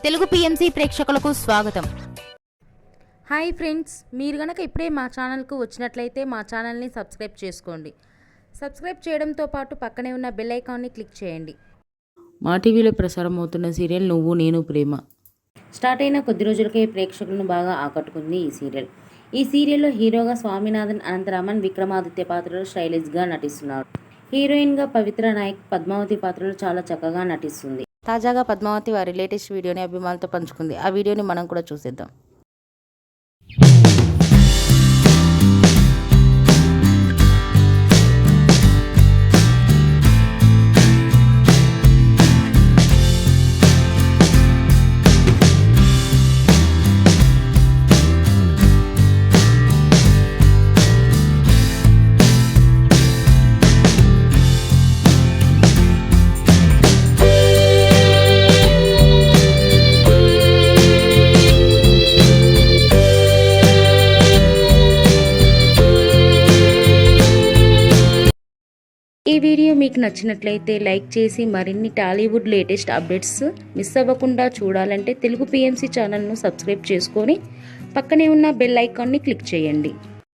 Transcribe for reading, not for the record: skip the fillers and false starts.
Telugu PMC ప్రేక్షకులకు స్వాగతం. Hi friends, మీరు గనక ఇప్పుడే మా ఛానల్కు వచ్చినట్లయితే మా ఛానల్ని సబ్స్క్రైబ్ చేసుకోండి. సబ్స్క్రైబ్ చేయడంతో పాటు పక్కనే ఉన్న బెల్ ఐకాన్ని క్లిక్ చేయండి. మా టీవీలో ప్రసారం అవుతున్న సీరియల్ నువ్వు నేను ప్రేమ స్టార్ట్ అయిన కొద్ది రోజులకే ప్రేక్షకులను బాగా ఆకట్టుకుంది ఈ సీరియల్. ఈ సీరియల్లో హీరోగా స్వామినాథన్ అనంతరామన్ విక్రమాదిత్య పాత్రలో స్టైలిష్గా నటిస్తున్నారు. హీరోయిన్గా పవిత్ర నాయక్ పద్మావతి పాత్రలో చాలా చక్కగా నటిస్తుంది. తాజాగా పద్మావతి వారి లేటెస్ట్ వీడియోని అభిమానులతో పంచుకుంది. ఆ వీడియోని మనం కూడా చూసేద్దాం. ఈ వీడియో మీకు నచ్చినట్లయితే లైక్ చేసి మరిన్ని టాలీవుడ్ లేటెస్ట్ అప్డేట్స్ మిస్ అవ్వకుండా చూడాలంటే తెలుగు పిఎంసి ఛానల్ను సబ్స్క్రైబ్ చేసుకొని పక్కనే ఉన్న బెల్ ఐకాన్ని క్లిక్ చేయండి.